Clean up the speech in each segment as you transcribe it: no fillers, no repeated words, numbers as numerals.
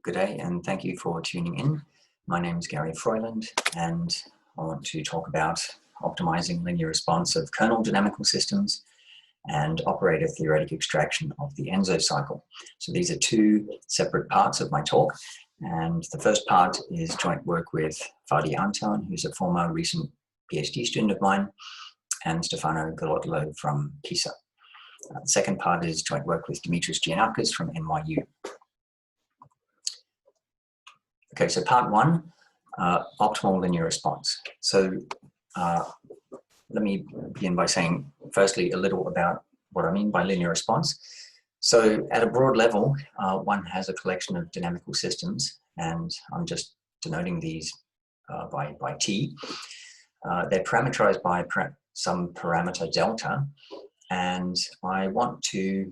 Good day, and thank you for tuning in. My name is Gary Froyland, and I want to talk about optimizing linear response of kernel dynamical systems and operator theoretic extraction of the ENSO cycle. So these are two separate parts of my talk, and the first part is joint work with Fadi Anton, who's a former recent PhD student of mine, and Stefano Galotlo from Pisa. The second part is joint work with Dimitris Giannakis from NYU. Okay, so part one, optimal linear response. So let me begin by saying, firstly, a little about what I mean by linear response. So at a broad level, one has a collection of dynamical systems, and I'm just denoting these by T. They're parameterized by some parameter delta, and I want to,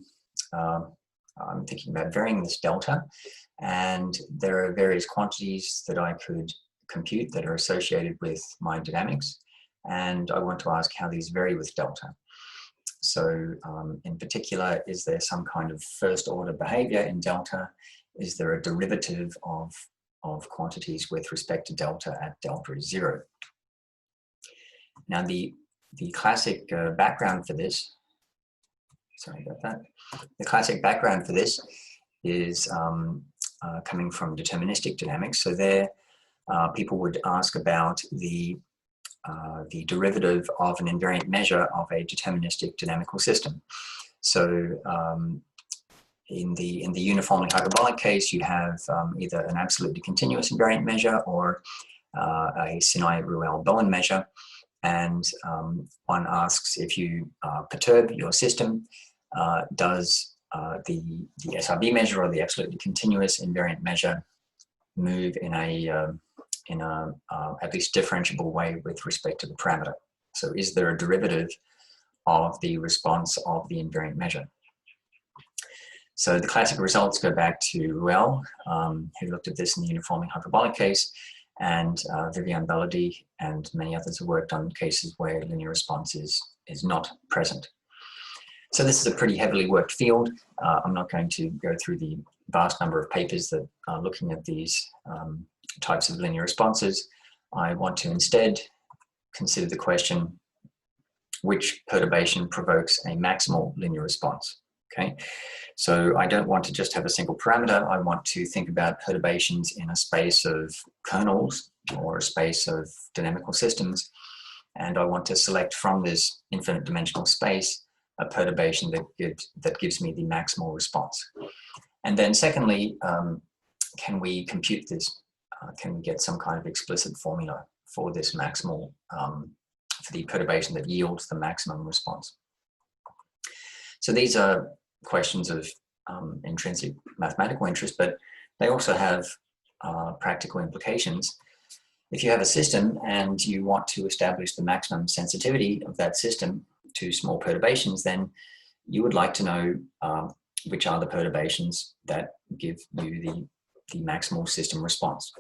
I'm thinking about varying this delta, and there are various quantities that I could compute that are associated with my dynamics, and I want to ask how these vary with delta. So in particular, is there some kind of first order behavior in delta? Is there a derivative of quantities with respect to delta at delta is 0? Now the classic background for this, sorry about that, the classic background for this is coming from deterministic dynamics. So there, people would ask about the derivative of an invariant measure of a deterministic dynamical system. So in the uniformly hyperbolic case, you have either an absolutely continuous invariant measure or a Sinai-Ruel-Bowen measure. And one asks, if you perturb your system, does the SRB measure or the absolutely continuous invariant measure move in a at least differentiable way with respect to the parameter? So is there a derivative of the response of the invariant measure? So the classic results go back to Ruel, who looked at this in the uniformly hyperbolic case, and Vivian Bellady and many others have worked on cases where linear response is not present. So this is a pretty heavily worked field. I'm not going to go through the vast number of papers that are looking at these types of linear responses. I want to instead consider the question, which perturbation provokes a maximal linear response? Okay, so I don't want to just have a single parameter. I want to think about perturbations in a space of kernels or a space of dynamical systems, and I want to select from this infinite dimensional space a perturbation that gives me the maximal response. And then secondly, can we compute this? Can we get some kind of explicit formula for this maximal, for the perturbation that yields the maximum response? So these are questions of intrinsic mathematical interest, but they also have practical implications. If you have a system and you want to establish the maximum sensitivity of that system to small perturbations, then you would like to know which are the perturbations that give you the maximal system response.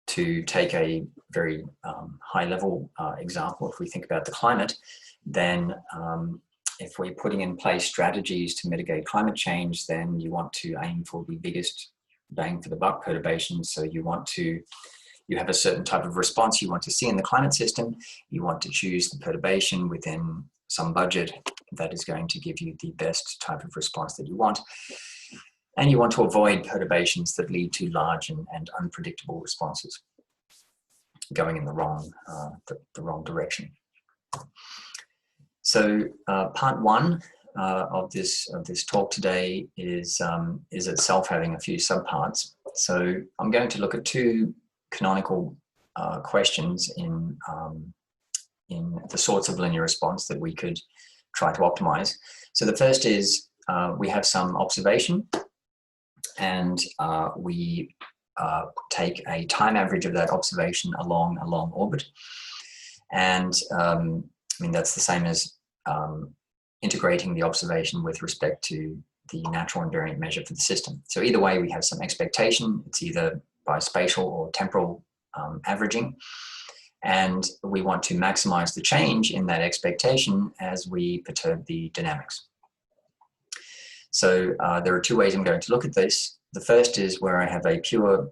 To take a very high-level example, if we think about the climate, then if we're putting in place strategies to mitigate climate change, then you want to aim for the biggest bang for the buck perturbations. So you have a certain type of response you want to see in the climate system. You want to choose the perturbation within some budget that is going to give you the best type of response that you want. And you want to avoid perturbations that lead to large and unpredictable responses going in the wrong direction. So part one of this talk today is itself having a few subparts. So I'm going to look at two canonical questions in the sorts of linear response that we could try to optimize. So the first is we have some observation, and we take a time average of that observation along a long orbit. And I mean, that's the same as integrating the observation with respect to the natural invariant measure for the system. So either way, we have some expectation. It's either by spatial or temporal averaging. And we want to maximize the change in that expectation as we perturb the dynamics. So there are two ways I'm going to look at this. The first is where I have a pure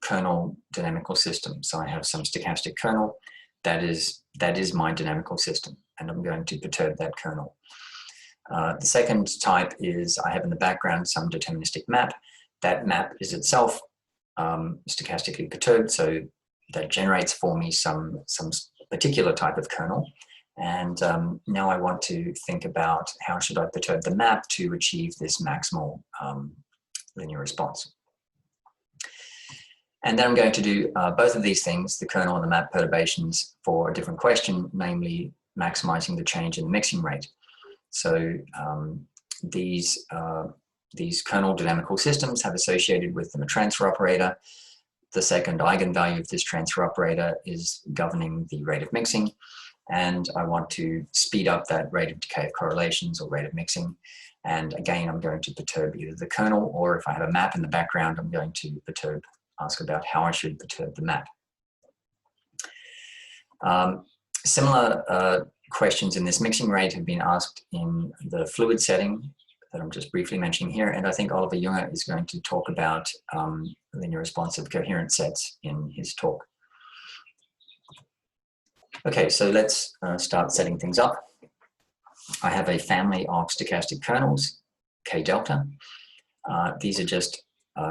kernel dynamical system. So I have some stochastic kernel that is my dynamical system, and I'm going to perturb that kernel. The second type is I have in the background some deterministic map. That map is itself stochastically perturbed, so that generates for me some particular type of kernel. And now I want to think about how should I perturb the map to achieve this maximal linear response. And then I'm going to do both of these things, the kernel and the map perturbations, for a different question, namely maximizing the change in the mixing rate. So these kernel dynamical systems have associated with them a transfer operator. The second eigenvalue of this transfer operator is governing the rate of mixing. And I want to speed up that rate of decay of correlations or rate of mixing. And again, I'm going to perturb either the kernel, or if I have a map in the background, I'm going to ask about how I should perturb the map. Similar questions in this mixing rate have been asked in the fluid setting that I'm just briefly mentioning here. And I think Oliver Junge is going to talk about linear responsive coherent sets in his talk. Okay, so let's start setting things up. I have a family of stochastic kernels, K delta. These are just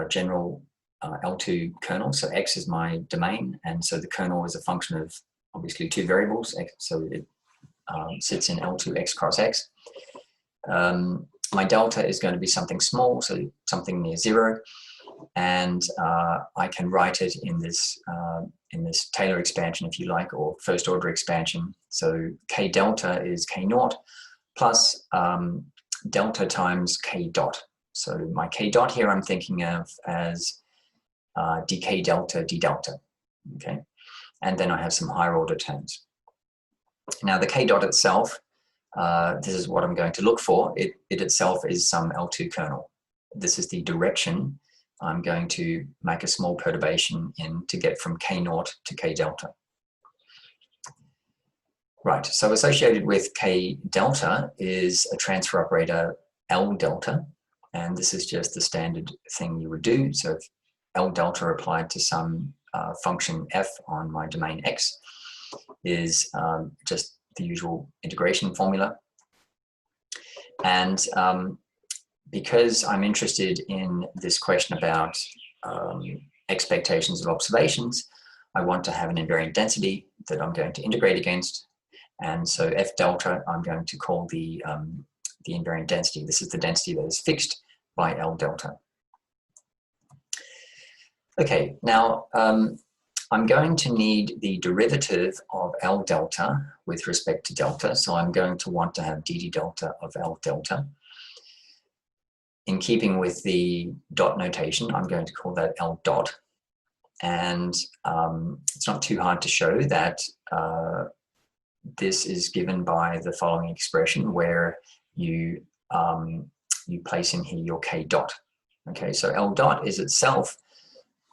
general L2 kernels. So X is my domain, and so the kernel is a function of obviously two variables. So it sits in L2 X cross X. My delta is going to be something small, so something near 0, and I can write it in this Taylor expansion, if you like, or first order expansion. So K delta is K naught plus delta times K dot. So my K dot here I'm thinking of as dk delta d delta, okay? And then I have some higher order terms. Now the K dot itself, this is what I'm going to look for. It itself is some L2 kernel. This is the direction I'm going to make a small perturbation in to get from K naught to K delta. Right, so associated with K delta is a transfer operator L delta, and this is just the standard thing you would do. So if L delta applied to some function f on my domain X is just the usual integration formula. And because I'm interested in this question about expectations of observations, I want to have an invariant density that I'm going to integrate against. And so F delta, I'm going to call the invariant density. This is the density that is fixed by L delta. Okay, now I'm going to need the derivative of L delta with respect to delta. So I'm going to want to have dd delta of L delta. In keeping with the dot notation, I'm going to call that L dot. And it's not too hard to show that this is given by the following expression where you place in here your K dot. Okay, so L dot is itself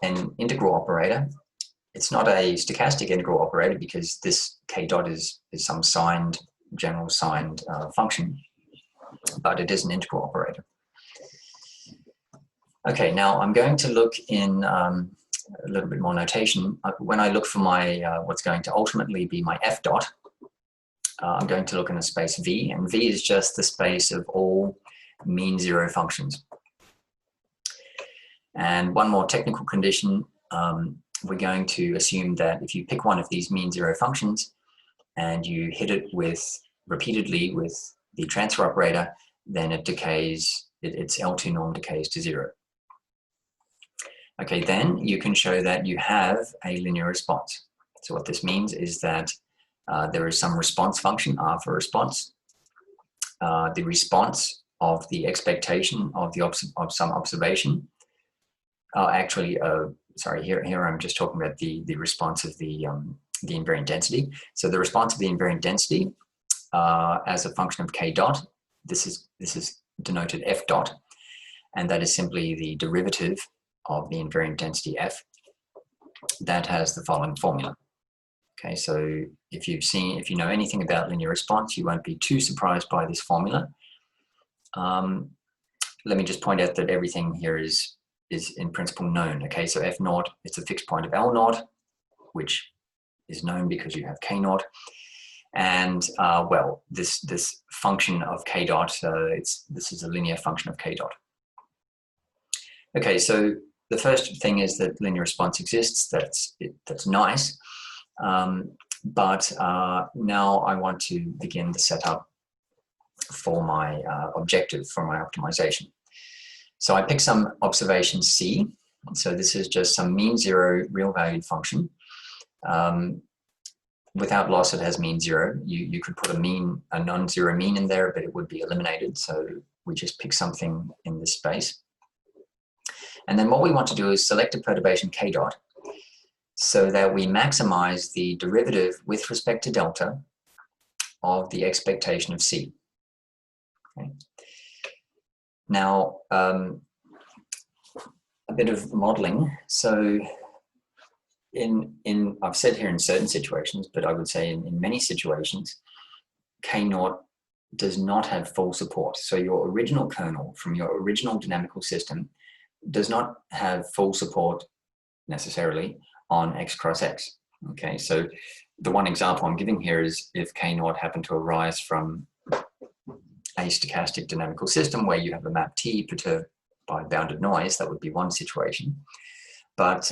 an integral operator. It's not a stochastic integral operator because this K dot is some signed, general signed function, but it is an integral operator. Okay, now I'm going to look in a little bit more notation. When I look for my what's going to ultimately be my F dot, I'm going to look in a space V, and V is just the space of all mean zero functions. And one more technical condition, we're going to assume that if you pick one of these mean zero functions and you hit it repeatedly with the transfer operator, then it decays, its L2 norm decays to 0. Okay, then you can show that you have a linear response. So what this means is that there is some response function, R for response. The response of the expectation of some observation. Actually, sorry, here I'm just talking about the response of the invariant density. So the response of the invariant density as a function of K dot, this is denoted F dot, and that is simply the derivative of the invariant density F. That has the following formula. Okay, so if you know anything about linear response, you won't be too surprised by this formula. let me just point out that everything here is in principle known. Okay, so f naught is a fixed point of L naught, which is known because you have k naught. And well, this function of k dot, this is a linear function of k dot. Okay, so the first thing is that linear response exists. That's nice. But now I want to begin the setup for my objective, for my optimization. So I pick some observation C. So this is just some mean zero real valued function. Without loss, it has mean zero. You could put a non-zero mean in there, but it would be eliminated. So we just pick something in this space. And then what we want to do is select a perturbation k dot so that we maximize the derivative with respect to delta of the expectation of C. Okay. Now, a bit of modeling. So I've said here in certain situations, but I would say in many situations, k naught does not have full support. So your original kernel from your original dynamical system does not have full support necessarily on x cross x. Okay, so the one example I'm giving here is if k naught happened to arise from a stochastic dynamical system where you have a map T perturbed by bounded noise, that would be one situation. But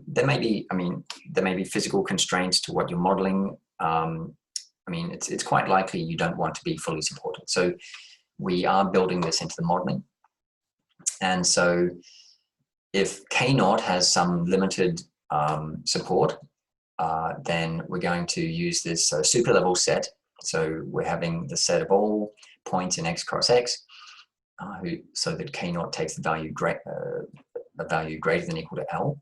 there may be physical constraints to what you're modeling. It's quite likely you don't want to be fully supported. So we are building this into the modeling. And so if k naught has some limited support, then we're going to use this super level set. So we're having the set of all points in x cross x, so that k naught takes the value a value greater than or equal to L.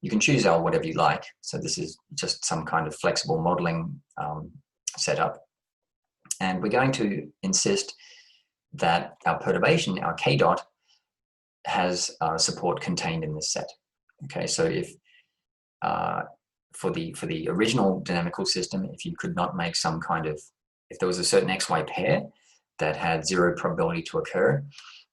You can choose L whatever you like. So this is just some kind of flexible modeling setup. And we're going to insist that our perturbation, our k dot, has support contained in this set. Okay, so if for the original dynamical system, if you could not make some kind of, if there was a certain xy pair that had zero probability to occur,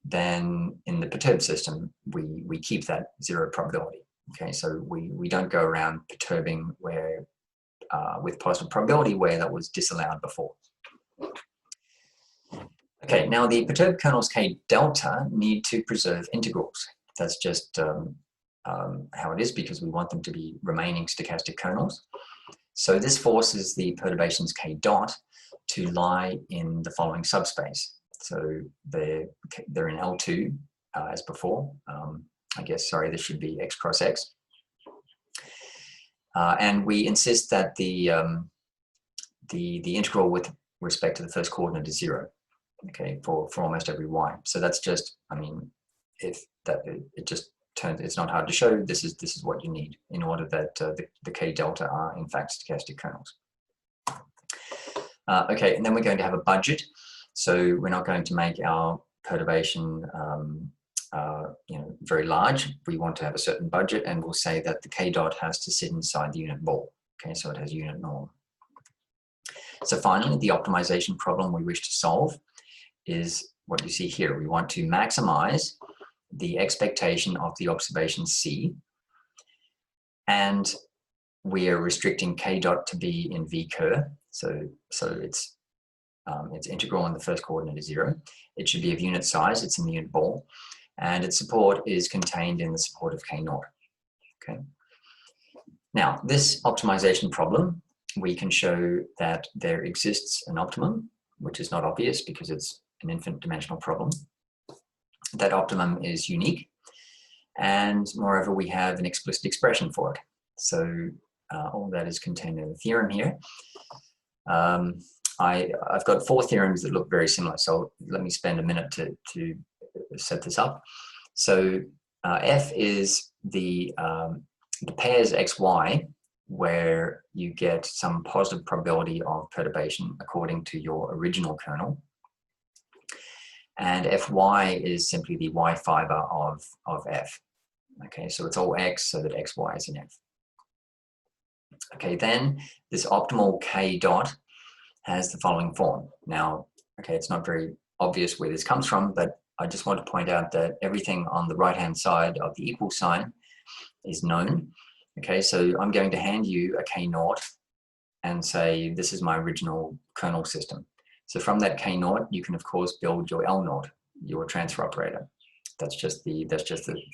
then in the perturbed system we keep that zero probability. Okay, so we don't go around perturbing where with positive probability where that was disallowed before. Okay, now the perturbed kernels k delta need to preserve integrals. That's just how it is because we want them to be remaining stochastic kernels. So this forces the perturbations k dot to lie in the following subspace. So they're in L2 as before. I guess, sorry, this should be x cross x. And we insist that the integral with respect to the first coordinate is 0. Okay, for almost every y. So that's just, if that it just turns, it's not hard to show. This is what you need in order that the k delta are in fact stochastic kernels. Okay, and then we're going to have a budget. So we're not going to make our perturbation very large. We want to have a certain budget, and we'll say that the k dot has to sit inside the unit ball. Okay, so it has unit norm. So finally, the optimization problem we wish to solve is what you see here. We want to maximize the expectation of the observation C, and we are restricting k dot to be in V ker. So its integral in the first coordinate is 0. It should be of unit size. It's in the unit ball, and its support is contained in the support of k naught. Okay. Now this optimization problem, we can show that there exists an optimum, which is not obvious because it's an infinite dimensional problem. That optimum is unique, and moreover we have an explicit expression for it. So all that is contained in the theorem here. I've got 4 theorems that look very similar, so let me spend a minute to set this up. So F is the pairs xy where you get some positive probability of perturbation according to your original kernel. And Fy is simply the y fiber of F. Okay, so it's all x so that xy is in F. Okay, then this optimal k dot has the following form. Now, okay, it's not very obvious where this comes from, but I just want to point out that everything on the right-hand side of the equal sign is known. Okay, so I'm going to hand you a K0 and say, this is my original kernel system. So from that K0, you can of course build your L0, your transfer operator. That's just the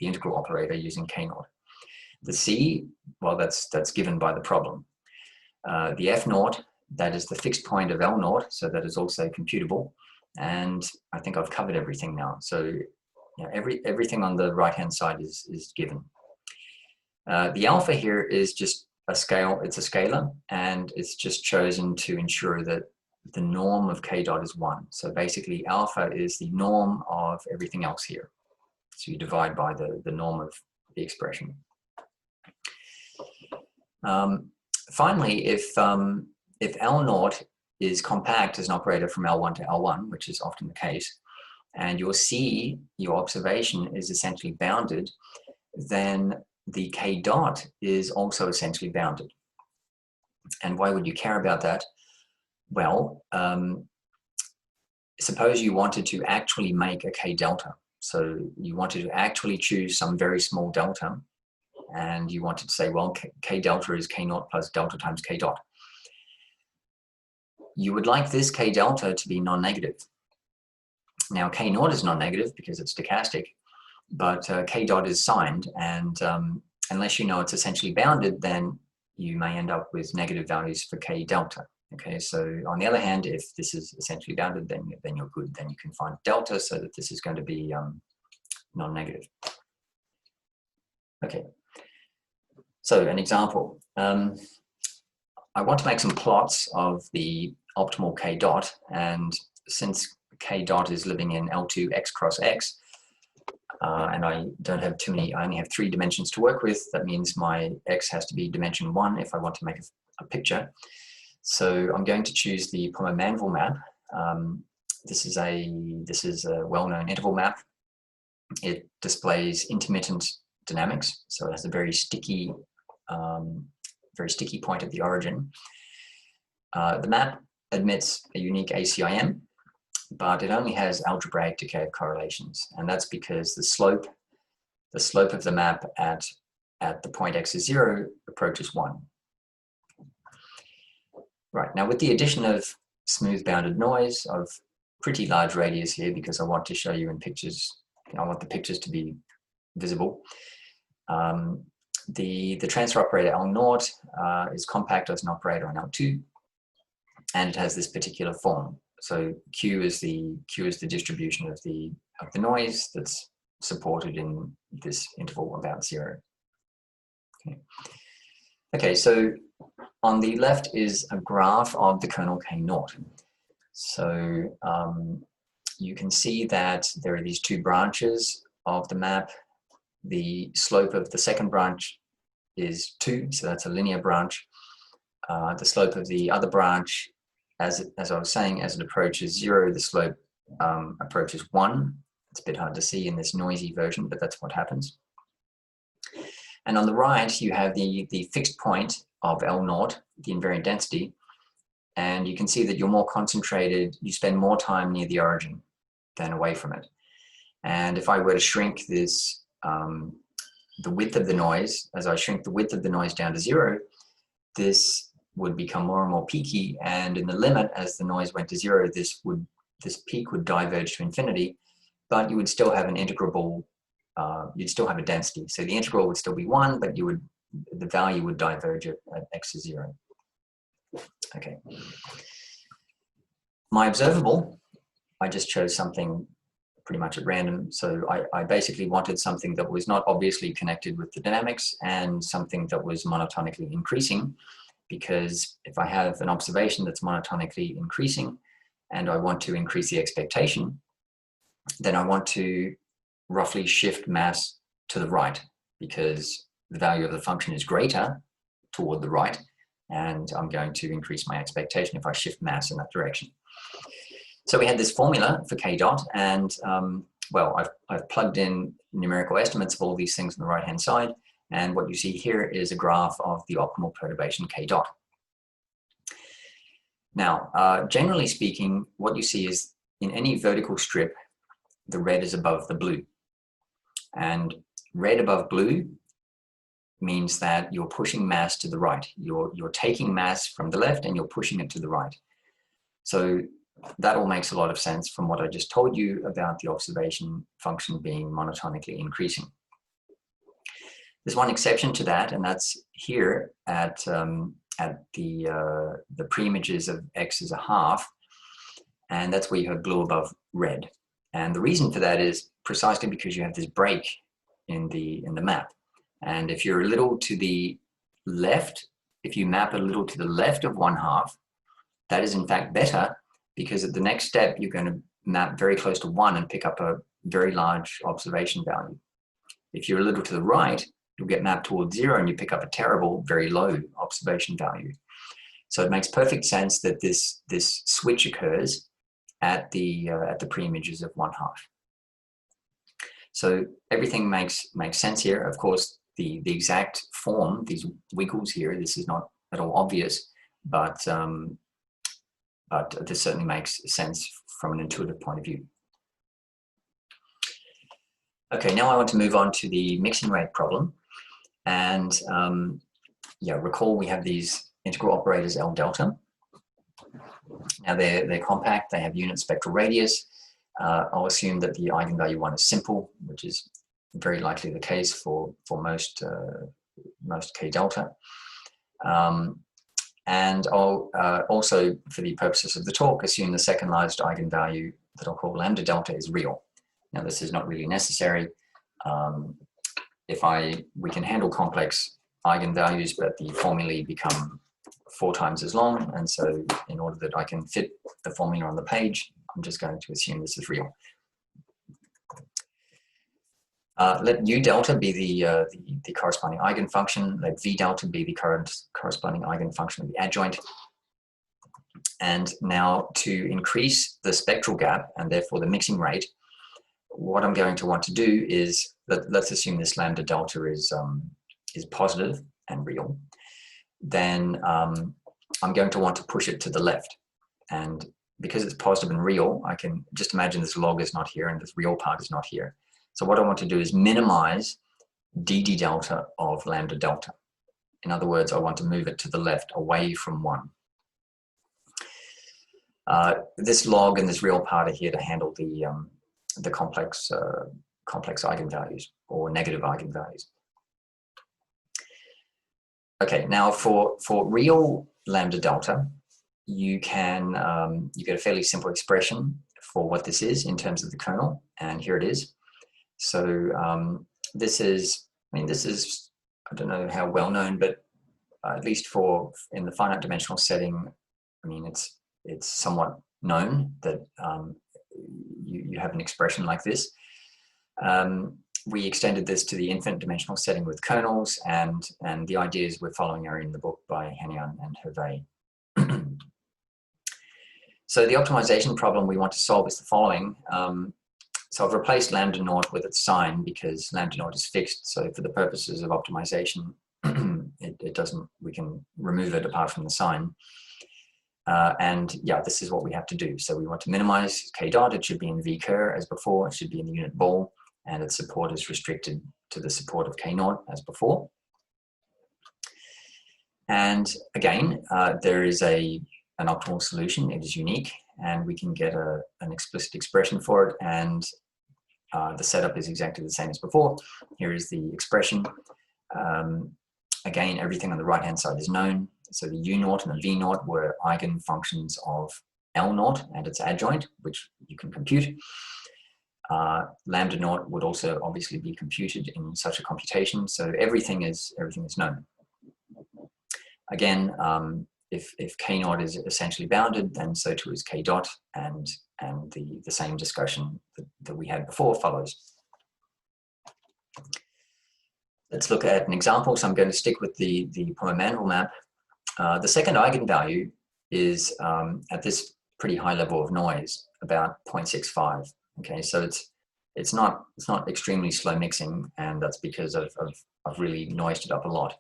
integral operator using K0. The C, well, that's given by the problem. The F0, that is the fixed point of L0, so that is also computable. And I think I've covered everything now. So you know, everything on the right-hand side is given. The alpha here is just a scale, it's a scalar, and it's just chosen to ensure that the norm of K dot is 1. So basically alpha is the norm of everything else here. So you divide by the norm of the expression. Finally, if L0 is compact as an operator from L1 to L1, which is often the case, and your C, your observation, is essentially bounded, then the K dot is also essentially bounded. And why would you care about that? Well, suppose you wanted to actually make a K delta. So you wanted to actually choose some very small delta, and you wanted to say, well, K delta is K0 plus delta times K dot. You would like this K delta to be non-negative. Now K0 is non-negative because it's stochastic, but K dot is signed, and unless you know it's essentially bounded, then you may end up with negative values for K delta. Okay, so on the other hand, if this is essentially bounded, then you're good. Then you can find delta so that this is going to be non-negative. Okay, so an example. I want to make some plots of the optimal K dot, and since K dot is living in L2 x cross x, and I don't have too many, I only have 3 dimensions to work with. That means my x has to be dimension 1 if I want to make a picture. So I'm going to choose the Pomer-Manvel map. This is a well-known interval map. It displays intermittent dynamics, so it has a very sticky point at the origin. The map admits a unique ACIM, but it only has algebraic decay of correlations, and that's because the slope of the map at the point x is 0 approaches 1. Right, now with the addition of smooth bounded noise of pretty large radius here, because I want to show you in pictures, I want the pictures to be visible. The transfer operator L0 is compact as an operator on L2, and it has this particular form. So Q is the distribution of the noise that's supported in this interval about 0. Okay, so on the left is a graph of the kernel K0. So you can see that there are these 2 branches of the map. The slope of the second branch is 2, so that's a linear branch. The slope of the other branch, as I was saying, as it approaches 0, the slope approaches 1. It's a bit hard to see in this noisy version, but that's what happens. And on the right, you have the fixed point of L0, the invariant density, and you can see that you're more concentrated, you spend more time near the origin than away from it. And if I were to shrink this, the width of the noise, as I shrink the width of the noise down to 0, this would become more and more peaky, and in the limit, as the noise went to 0, this peak would diverge to infinity, but you would still have an integrable, you'd still have a density. So the integral would still be 1, but the value would diverge at x is 0. Okay. My observable, I just chose something pretty much at random. So I basically wanted something that was not obviously connected with the dynamics and something that was monotonically increasing, because if I have an observation that's monotonically increasing and I want to increase the expectation, then I want to roughly shift mass to the right, because the value of the function is greater toward the right, and I'm going to increase my expectation if I shift mass in that direction. So we had this formula for K dot, and well, I've plugged in numerical estimates of all these things on the right-hand side, and what you see here is a graph of the optimal perturbation K dot. Now, generally speaking, what you see is in any vertical strip, the red is above the blue. And red above blue means that you're pushing mass to the right. You're taking mass from the left and you're pushing it to the right. So that all makes a lot of sense from what I just told you about the observation function being monotonically increasing. There's one exception to that, and that's here at the pre-images of x is a half, and that's where you have blue above red. And the reason for that is precisely because you have this break in the map. And if you're a little to the left, if you map a little to the left of 1/2, that is in fact better, because at the next step you're going to map very close to 1 and pick up a very large observation value. If you're a little to the right, you'll get mapped towards 0 and you pick up a terrible, very low observation value. So it makes perfect sense that this switch occurs at the pre-images of 1/2. So everything makes sense here. Of course, the exact form, these wiggles here, this is not at all obvious, but this certainly makes sense from an intuitive point of view. Okay, now I want to move on to the mixing rate problem. And yeah, recall we have these integral operators L delta. Now they're compact, they have unit spectral radius. I'll assume that the eigenvalue 1 is simple, which is very likely the case for most k delta. And I'll also, for the purposes of the talk, assume the second largest eigenvalue that I'll call lambda delta is real. Now this is not really necessary. We can handle complex eigenvalues, but the formulae become 4 times as long, and so in order that I can fit the formula on the page, I'm just going to assume this is real. Let U delta be the corresponding eigenfunction. Let V delta be the corresponding eigenfunction of the adjoint. And now to increase the spectral gap and therefore the mixing rate, what I'm going to want to do is, let's assume this lambda delta is positive and real. Then I'm going to want to push it to the left. And because it's positive and real, I can just imagine this log is not here and this real part is not here. So what I want to do is minimize dd delta of lambda delta. In other words, I want to move it to the left, away from 1. This log and this real part are here to handle the complex eigenvalues or negative eigenvalues. Okay, now for real lambda delta, you can you get a fairly simple expression for what this is in terms of the kernel, and here it is. So this is, I don't know how well known, but at least in the finite dimensional setting, I mean, it's somewhat known that you have an expression like this. We extended this to the infinite dimensional setting with kernels, and the ideas we're following are in the book by Hanian and Hervé. So the optimization problem we want to solve is the following. So I've replaced lambda naught with its sign because lambda naught is fixed. So for the purposes of optimization, we can remove it apart from the sign. And yeah, this is what we have to do. So we want to minimize k dot. It should be in v ker as before. It should be in the unit ball, and its support is restricted to the support of k naught as before. And again, there is an optimal solution. It is unique, and we can get an explicit expression for it. And the setup is exactly the same as before. Here is the expression. Again, everything on the right-hand side is known. So the U naught and the V naught were eigenfunctions of L naught and its adjoint, which you can compute. Lambda naught would also obviously be computed in such a computation. So everything is known. Again, if k naught is essentially bounded, then so too is k dot, and the same discussion that we had before follows. Let's look at an example. So I'm going to stick with the Pomer-Mandel map. The second eigenvalue is at this pretty high level of noise, about 0.65. Okay, so it's not extremely slow mixing, and that's because I've really noised it up a lot.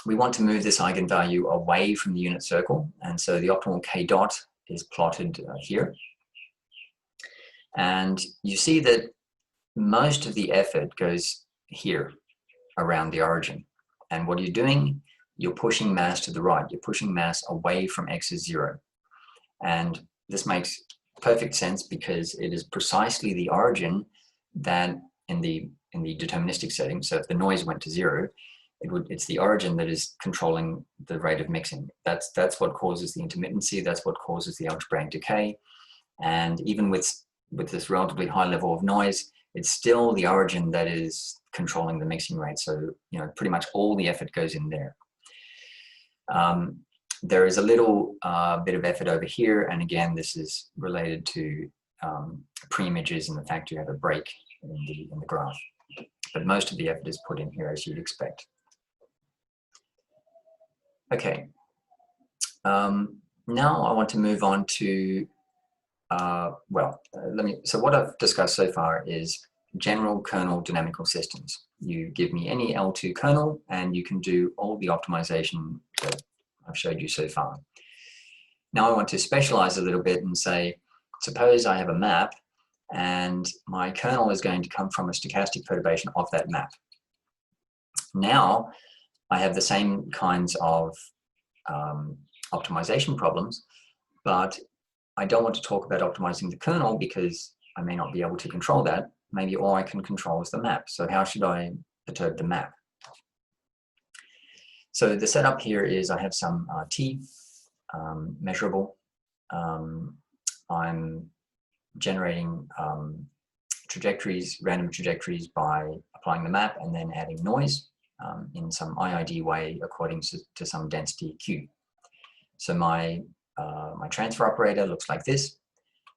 We want to move this eigenvalue away from the unit circle, and so the optimal k dot is plotted here. And you see that most of the effort goes here around the origin. And what you're doing, you're pushing mass to the right. You're pushing mass away from x is 0. And this makes perfect sense because it is precisely the origin that in the deterministic setting, so if the noise went to 0, it's the origin that is controlling the rate of mixing. That's what causes the intermittency, that's what causes the algebraic decay. And even with this relatively high level of noise, it's still the origin that is controlling the mixing rate. So, pretty much all the effort goes in there. There is a little bit of effort over here, and again, this is related to pre-images and the fact you have a break in the graph. But most of the effort is put in here, as you'd expect. Okay. Now I want to move on to so what I've discussed so far is general kernel dynamical systems. You give me any L2 kernel and you can do all the optimization that I've showed you so far. Now I want to specialize a little bit and say, suppose I have a map and my kernel is going to come from a stochastic perturbation of that map. Now I have the same kinds of optimization problems, but I don't want to talk about optimizing the kernel because I may not be able to control that. Maybe all I can control is the map. So how should I perturb the map? So the setup here is I have some t measurable. I'm generating random trajectories by applying the map and then adding noise in some IID way according to some density q. So my transfer operator looks like this,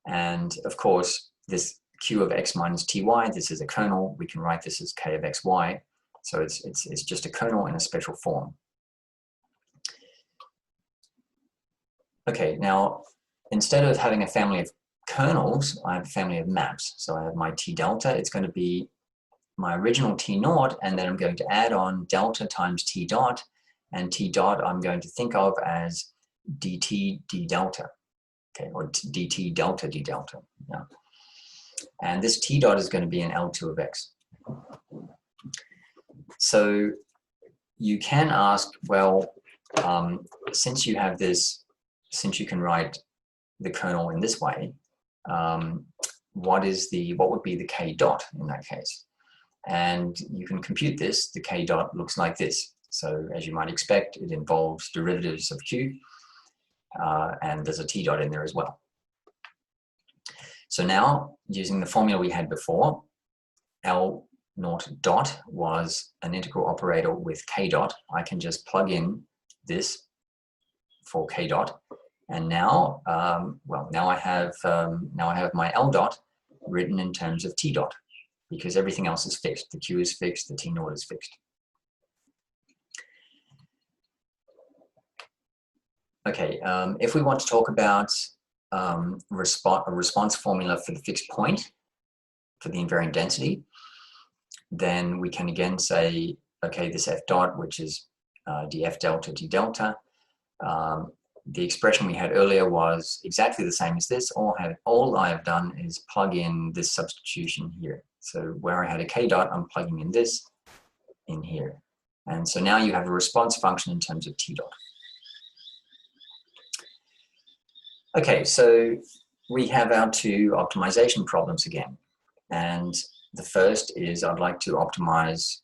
and of course this q of x minus ty, this is a kernel. We can write this as k of xy, so it's just a kernel in a special form. Okay, now instead of having a family of kernels, I have a family of maps. So I have my t delta. It's going to be my original t naught, and then I'm going to add on delta times t dot, and t dot I'm going to think of as dt d delta, okay, or dt delta d delta. Yeah. And this t dot is going to be an L2 of x. So you can ask, well, since you have this, since you can write the kernel in this way, what would be the k dot in that case? And you can compute this. The k dot looks like this. So as you might expect, it involves derivatives of q, and there's a t dot in there as well. So now, using the formula we had before, L naught dot was an integral operator with k dot. I can just plug in this for k dot, and now, now I have my L dot written in terms of t dot, because everything else is fixed. The q is fixed, the t naught is fixed. Okay, if we want to talk about a response formula for the fixed point for the invariant density, then we can again say, okay, this f dot, which is df delta d delta, the expression we had earlier was exactly the same as this. All I have done is plug in this substitution here. So where I had a k dot, I'm plugging in this in here. And so now you have a response function in terms of t dot. Okay, so we have our two optimization problems again. And the first is I'd like to optimize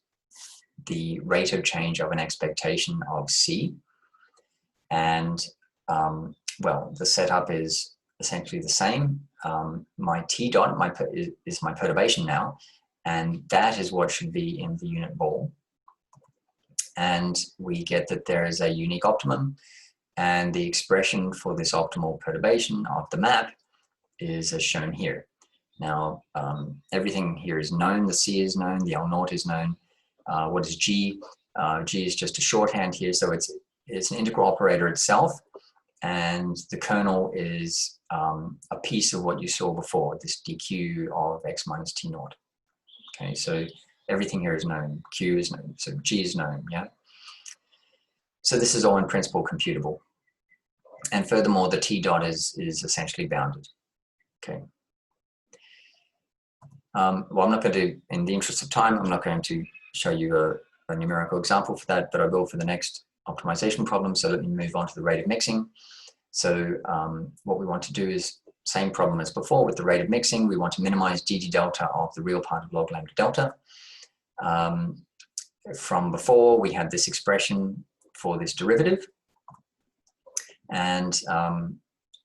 the rate of change of an expectation of C. And well, the setup is essentially the same. My t dot is my perturbation now, and that is what should be in the unit ball. And we get that there is a unique optimum, and the expression for this optimal perturbation of the map is as shown here. Now, everything here is known. The C is known, the L naught is known. What is G? G is just a shorthand here, so it's an integral operator itself, and the kernel is a piece of what you saw before, this dq of x minus t naught. Okay, so everything here is known. Q is known, so G is known, yeah? So this is all in principle computable. And furthermore, the t dot is essentially bounded, okay? Well, I'm not going to, in the interest of time, I'm not going to show you a numerical example for that, but I will for the next optimization problem. So let me move on to the rate of mixing. So what we want to do is same problem as before with the rate of mixing. We want to minimize dd delta of the real part of log lambda delta. From before, we had this expression for this derivative. And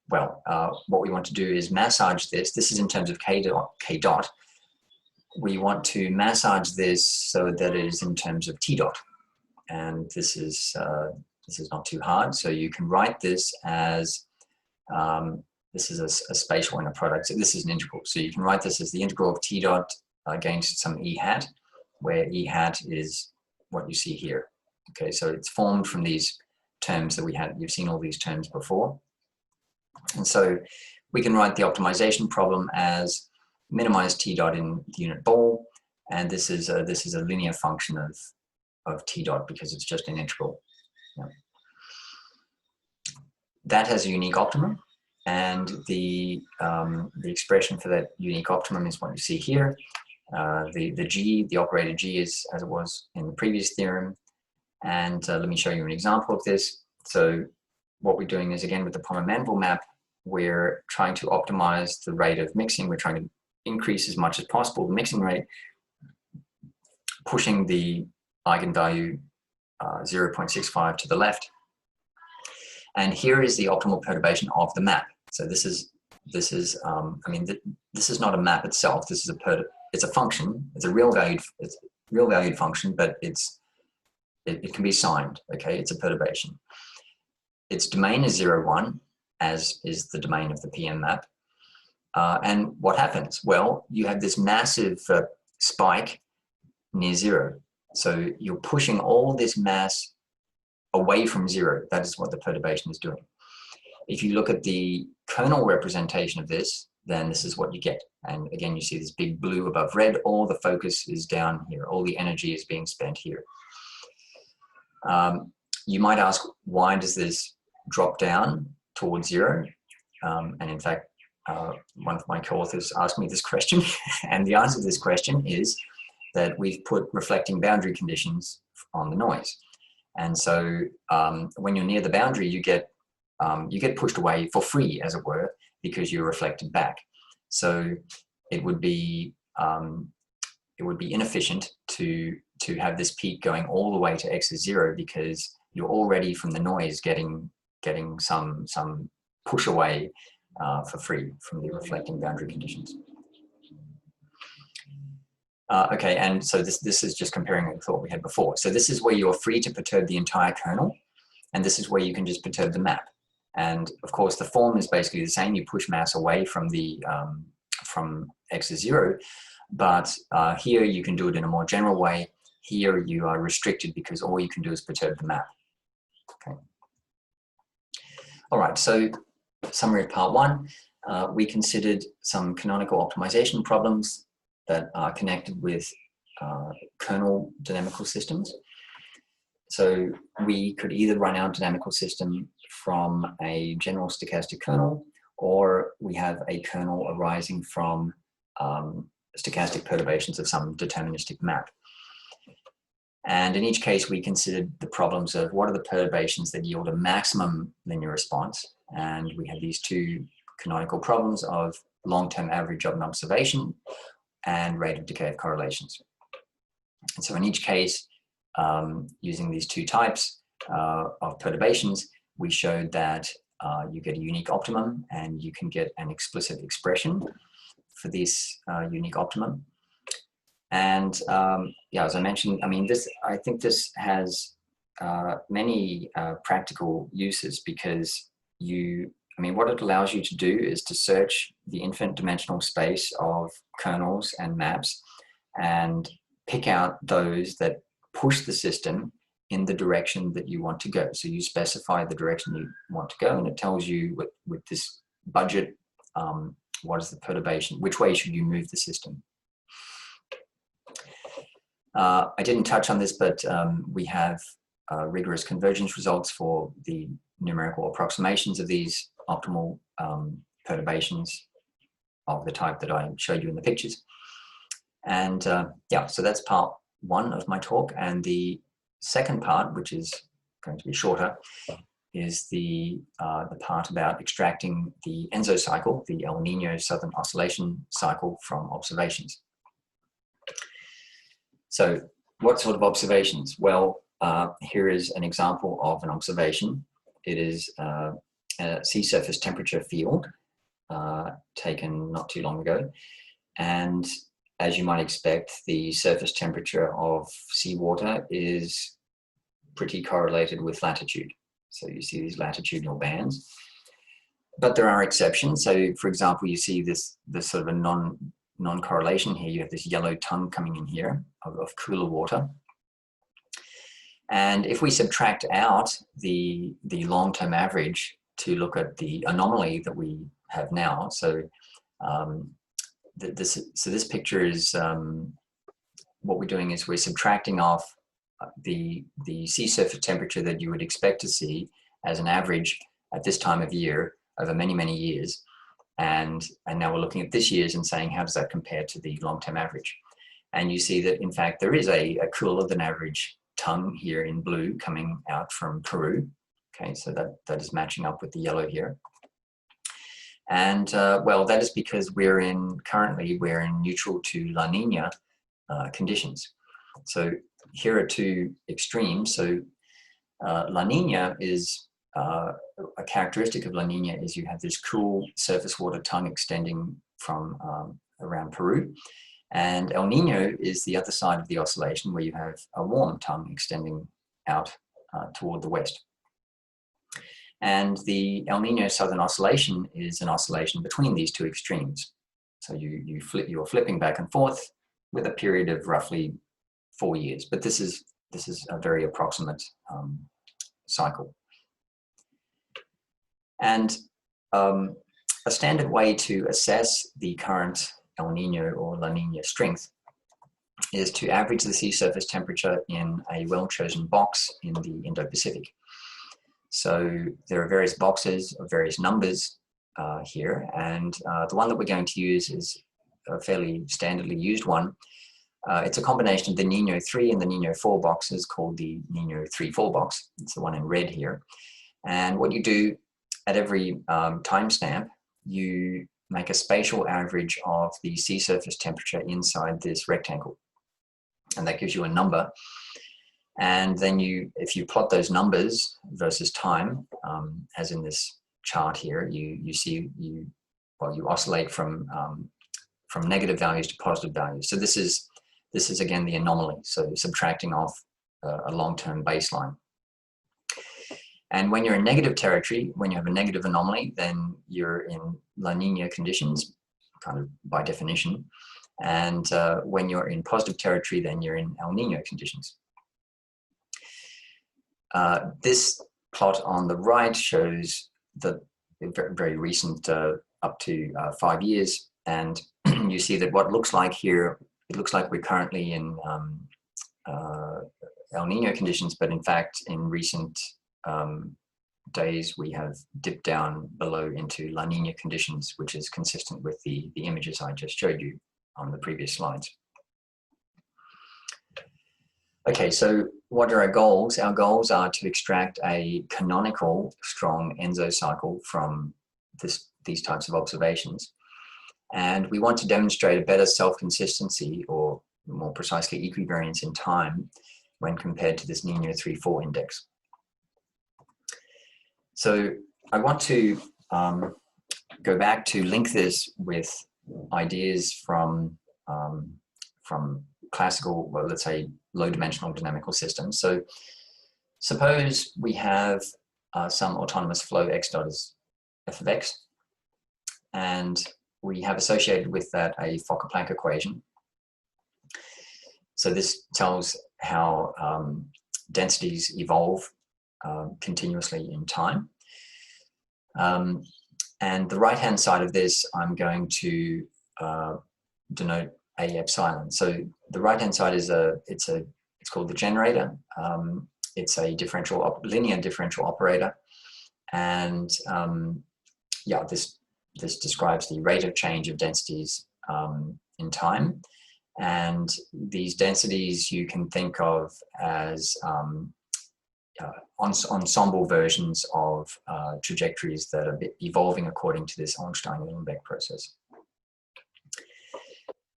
what we want to do is massage this. This is in terms of k dot. We want to massage this so that it is in terms of t dot. And this is not too hard. So you can write this as, this is a spatial inner product. So this is an integral. So you can write this as the integral of t dot against some e hat, where e hat is what you see here. Okay, so it's formed from these terms that we had. You've seen all these terms before. And so we can write the optimization problem as minimize t dot in the unit ball. And this is a linear function of t dot because it's just an integral. Yeah. That has a unique optimum. And the expression for that unique optimum is what you see here. The G, the operator G, is as it was in the previous theorem. And let me show you an example of this. So what we're doing is, again, with the Pomer-Manville map, we're trying to optimize the rate of mixing. We're trying to increase as much as possible the mixing rate, pushing the eigenvalue 0.65 to the left. And here is the optimal perturbation of the map. So this is I mean, this is not a map itself. This is it's a function. It's a real valued function, but it can be signed. Okay, it's a perturbation. Its domain is 0, 1, as is the domain of the PM map. And what happens? Well, you have this massive spike near 0. So you're pushing all this mass away from 0. That is what the perturbation is doing. If you look at the kernel representation of this, then this is what you get. And again, you see this big blue above red. All the focus is down here. All the energy is being spent here. You might ask, why does this drop down towards 0? And in fact, one of my co-authors asked me this question. And the answer to this question is that we've put reflecting boundary conditions on the noise. And so when you're near the boundary, you get pushed away for free, as it were, because you're reflected back. So it would be inefficient to have this peak going all the way to x is 0, because you're already from the noise getting some push away for free from the reflecting boundary conditions. Okay, and so this is just comparing it with what we had before. So this is where you're free to perturb the entire kernel, and this is where you can just perturb the map. And of course, the form is basically the same. You push mass away from the from x is 0, but here you can do it in a more general way. Here you are restricted because all you can do is perturb the map. Okay. All right. So summary of part 1. We considered some canonical optimization problems that are connected with kernel dynamical systems. So we could either run our dynamical system from a general stochastic kernel, or we have a kernel arising from stochastic perturbations of some deterministic map. And in each case, we considered the problems of what are the perturbations that yield a maximum linear response. And we have these two canonical problems of long-term average of an observation and rate of decay of correlations. And so in each case, using these two types of perturbations, we showed that you get a unique optimum, and you can get an explicit expression for this unique optimum. And yeah, as I mentioned, I mean, I think this has many practical uses, because what it allows you to do is to search the infinite dimensional space of kernels and maps and pick out those that push the system in the direction that you want to go. So you specify the direction you want to go, and it tells you with this budget, what is the perturbation, which way should you move the system. I didn't touch on this, but we have rigorous convergence results for the numerical approximations of these optimal perturbations of the type that I showed you in the pictures. And yeah, so that's part one of my talk. And the second part, which is going to be shorter, is the part about extracting the ENSO cycle, the El Nino Southern Oscillation cycle, from observations. So what sort of observations? Well, here is an example of an observation. It is a sea surface temperature field taken not too long ago. And as you might expect, the surface temperature of seawater is pretty correlated with latitude. So you see these latitudinal bands. But there are exceptions. So for example, you see this sort of a non-correlation here. You have this yellow tongue coming in here of cooler water. And if we subtract out the long-term average to look at the anomaly that we have now, so this picture is what we're doing is we're subtracting off the sea surface temperature that you would expect to see as an average at this time of year over many, many years. And now we're looking at this year's and saying, how does that compare to the long-term average? And you see that, in fact, there is a cooler than average tongue here in blue coming out from Peru. Okay, so that is matching up with the yellow here. And well, that is because currently we're in neutral to La Nina conditions. So here are two extremes. So La Nina is, a characteristic of La Nina is you have this cool surface water tongue extending from around Peru. And El Nino is the other side of the oscillation where you have a warm tongue extending out toward the west. And the El Nino Southern Oscillation is an oscillation between these two extremes. So you're flipping back and forth with a period of roughly 4 years. But this is a very approximate cycle. And a standard way to assess the current El Nino or La Nina strength is to average the sea surface temperature in a well-chosen box in the Indo-Pacific. So there are various boxes of various numbers here, and the one that we're going to use is a fairly standardly used one. It's a combination of the Nino 3 and the Nino 4 boxes called the Nino 3-4 box. It's the one in red here. And what you do at every timestamp, you make a spatial average of the sea surface temperature inside this rectangle. And that gives you a number. And then if you plot those numbers versus time, as in this chart here, you oscillate from negative values to positive values. So this is again the anomaly. So subtracting off a long-term baseline. And when you're in negative territory, when you have a negative anomaly, then you're in La Nina conditions, kind of by definition. And when you're in positive territory, then you're in El Nino conditions. This plot on the right shows the very recent up to 5 years. And you see that what looks like here, it looks like we're currently in El Nino conditions, but in fact, in recent days, we have dipped down below into La Nina conditions, which is consistent with the images I just showed you on the previous slides. Okay, so what are our goals? Our goals are to extract a canonical strong ENSO cycle from these types of observations. And we want to demonstrate a better self-consistency, or more precisely equivariance in time, when compared to this Nino 3-4 index. So I want to go back to link this with ideas from classical, well, let's say, low-dimensional dynamical systems. So suppose we have some autonomous flow x dot is f of x, and we have associated with that a Fokker-Planck equation. So this tells how densities evolve continuously in time. And the right-hand side of this, I'm going to denote a epsilon. So the right-hand side is it's called the generator. It's a linear differential operator, and yeah, this describes the rate of change of densities in time. And these densities you can think of as ensemble versions of trajectories that are evolving according to this Ornstein-Uhlenbeck process.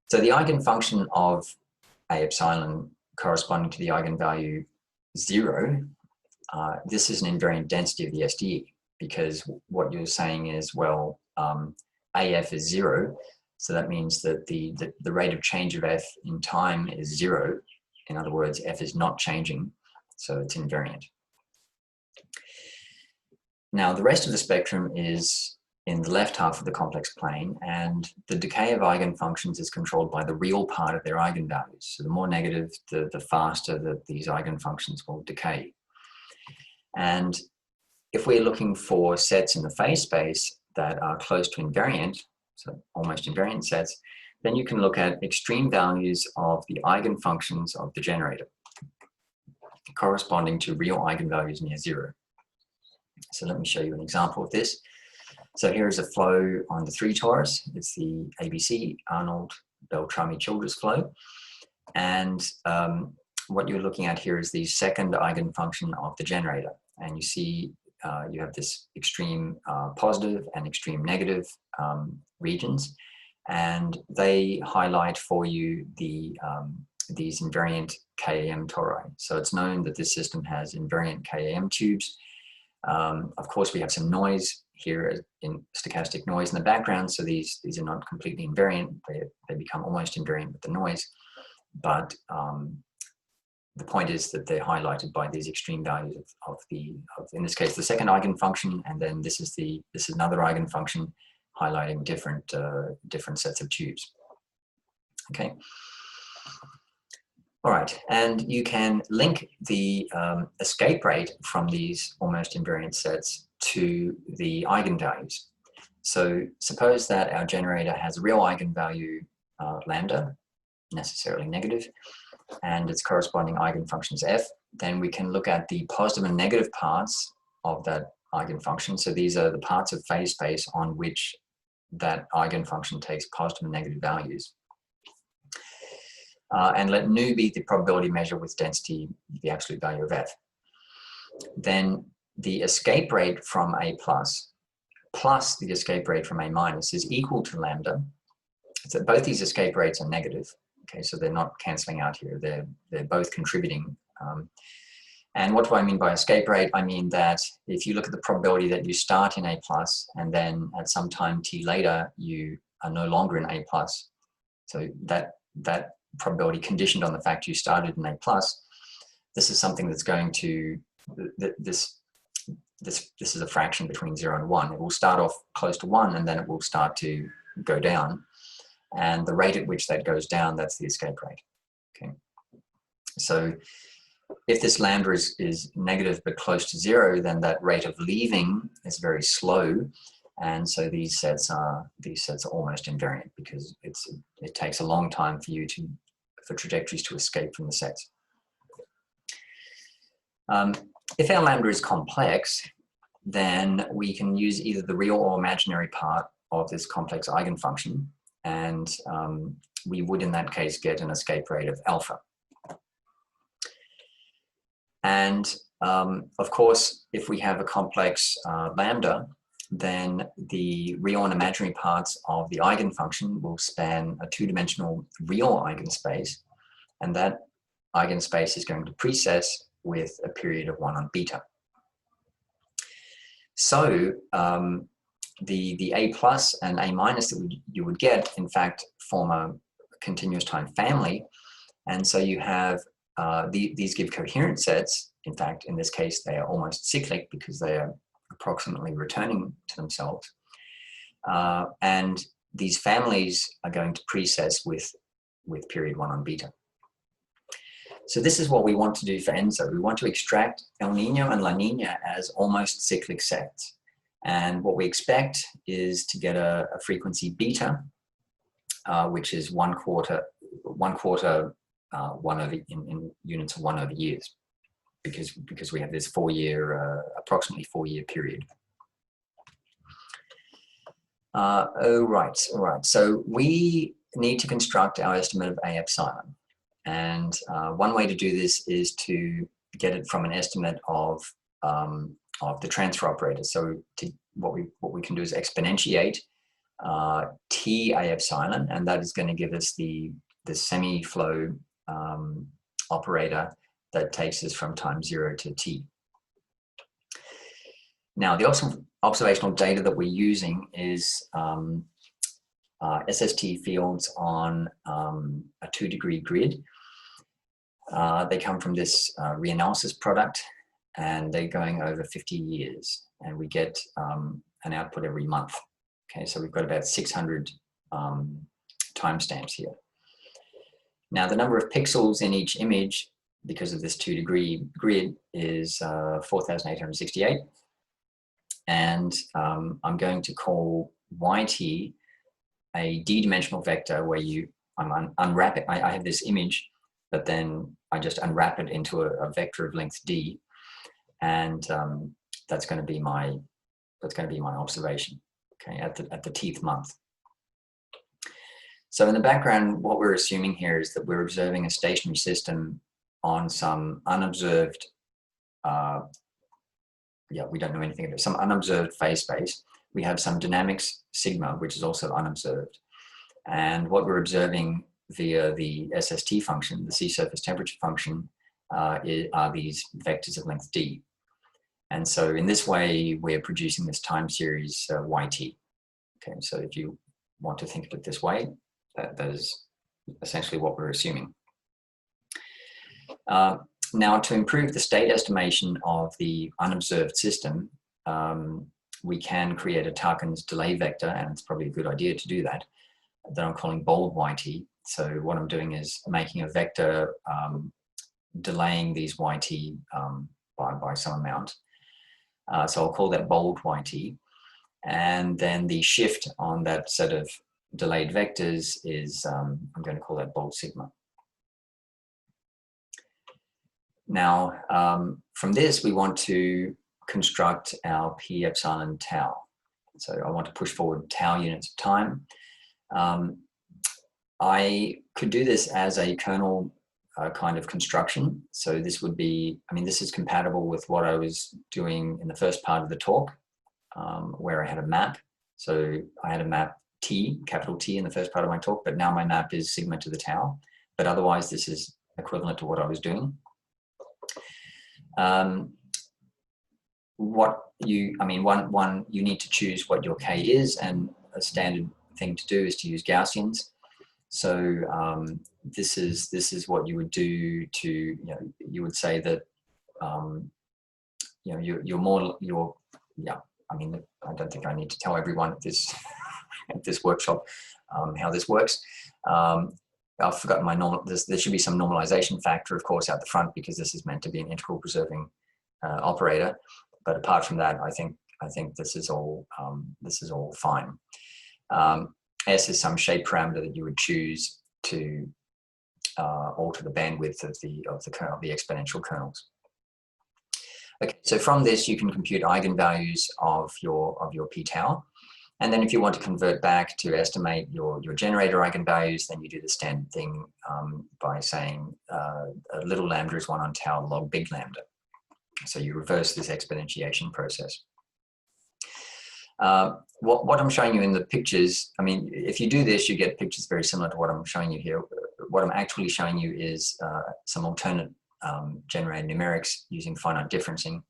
So the eigenfunction of A epsilon corresponding to the eigenvalue 0, this is an invariant density of the SDE, because what you're saying is, well, AF is 0, so that means that the rate of change of F in time is 0. In other words, F is not changing, so it's invariant. Now, the rest of the spectrum is in the left half of the complex plane, and the decay of eigenfunctions is controlled by the real part of their eigenvalues. So the more negative, the faster that these eigenfunctions will decay. And if we're looking for sets in the phase space that are close to invariant, so almost invariant sets, then you can look at extreme values of the eigenfunctions of the generator corresponding to real eigenvalues near 0. So let me show you an example of this. So here is a flow on the 3 torus. It's the ABC Arnold Beltrami-Childress flow. And what you're looking at here is the second eigenfunction of the generator. And you see you have this extreme positive and extreme negative regions. And they highlight for you the these invariant KAM tori. So it's known that this system has invariant KAM tubes. Of course, we have some noise here in stochastic noise in the background, so these are not completely invariant. They become almost invariant with the noise, but the point is that they're highlighted by these extreme values of in this case, the second eigenfunction, and then this is another eigenfunction highlighting different sets of tubes. Okay. All right, and you can link the escape rate from these almost invariant sets to the eigenvalues. So suppose that our generator has a real eigenvalue lambda, necessarily negative, and its corresponding eigenfunctions f, then we can look at the positive and negative parts of that eigenfunction. So these are the parts of phase space on which that eigenfunction takes positive and negative values. And let nu be the probability measure with density, the absolute value of f. Then the escape rate from A plus the escape rate from A minus is equal to lambda. So both these escape rates are negative. Okay, so they're not cancelling out here. They're both contributing. And what do I mean by escape rate? I mean that if you look at the probability that you start in A plus and then at some time t later you are no longer in A plus, so that probability conditioned on the fact you started in A plus, this is something that's going to, this is a fraction between 0 and 1. It will start off close to 1 and then it will start to go down. And the rate at which that goes down, that's the escape rate. Okay. So if this lambda is negative but close to 0, then that rate of leaving is very slow. And so these sets are almost invariant because it takes a long time for trajectories to escape from the sets. If our lambda is complex, then we can use either the real or imaginary part of this complex eigenfunction, and we would in that case get an escape rate of alpha. And of course, if we have a complex lambda, then the real and imaginary parts of the eigenfunction will span a 2-dimensional real eigenspace, and that eigenspace is going to precess with a period of 1 on beta. So the A plus and A minus that you would get, in fact, form a continuous time family, and so you have these give coherent sets. In fact, in this case, they are almost cyclic because they are approximately returning to themselves. And these families are going to precess with period 1 on beta. So this is what we want to do for ENSO. We want to extract El Niño and La Niña as almost cyclic sets. And what we expect is to get a frequency beta, which is 1/4 1 over in units of 1 over years, because we have this approximately 4-year period. All right. So we need to construct our estimate of A epsilon. And one way to do this is to get it from an estimate of the transfer operator. So what we can do is exponentiate T A epsilon, and that is going to give us the semi-flow operator that takes us from time 0 to T. Now, the observational data that we're using is SST fields on a 2-degree grid. They come from this reanalysis product, and they're going over 50 years, and we get an output every month. Okay, so we've got about 600 timestamps here. Now, the number of pixels in each image, because of this 2-degree grid, is 4,868. And I'm going to call YT a d-dimensional vector where I'm unwrap it. I have this image, but then I just unwrap it into a vector of length d, and that's going to be my observation. Okay, at the teeth month. So in the background, what we're assuming here is that we're observing a stationary system on some unobserved, we don't know anything about it, some unobserved phase space. We have some dynamics sigma, which is also unobserved. And what we're observing via the SST function, the sea surface temperature function, are these vectors of length d. And so in this way, we're producing this time series YT. Okay, so if you want to think of it this way, that is essentially what we're assuming. Now, to improve the state estimation of the unobserved system, we can create a Tarkin's delay vector, and it's probably a good idea to do that I'm calling bold YT. So what I'm doing is making a vector delaying these YT by some amount. So I'll call that bold YT. And then the shift on that set of delayed vectors is, I'm going to call that bold sigma. Now, from this, we want to construct our P epsilon tau. So I want to push forward tau units of time. I could do this as a kernel kind of construction. So this would be, this is compatible with what I was doing in the first part of the talk, where I had a map. So I had a map T, capital T in the first part of my talk, but now my map is sigma to the tau. But otherwise, this is equivalent to what I was doing. You need to choose what your K is, and a standard thing to do is to use Gaussians. So this is what you would do to, you would say that, I don't think I need to tell everyone at this at this workshop how this works. I've forgotten my normal. There should be some normalization factor, of course, out the front, because this is meant to be an integral preserving operator. But apart from that, I think this is all fine. S is some shape parameter that you would choose to alter the bandwidth of the kernel, the exponential kernels. Okay, so from this you can compute eigenvalues of your p tau, and then if you want to convert back to estimate your generator eigenvalues, then you do the standard thing by saying little lambda is 1 on tau log big lambda. So you reverse this exponentiation process. What I'm showing you in the pictures, if you do this, you get pictures very similar to what I'm showing you here. What I'm actually showing you is some alternate generated numerics using finite differencing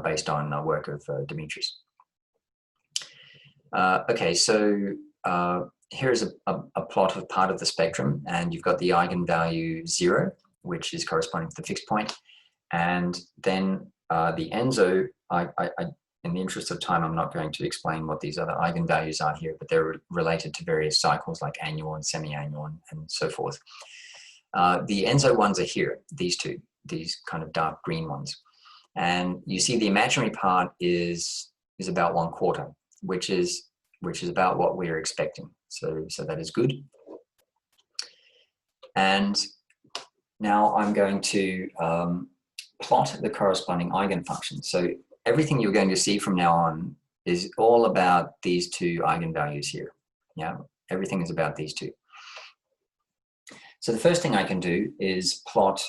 based on work of Demetrius. Okay, so here's a plot of part of the spectrum, and you've got the eigenvalue 0, which is corresponding to the fixed point, and then the ENSO, in the interest of time, I'm not going to explain what these other eigenvalues are here, but they're related to various cycles like annual and semi-annual and so forth. The ENSO ones are here, these two, these kind of dark green ones. And you see the imaginary part is about 1/4, which is about what we're expecting. So that is good. And now I'm going to plot the corresponding eigenfunctions. So everything you're going to see from now on is all about these two eigenvalues here. Yeah, Everything is about these two. So the first thing I can do is plot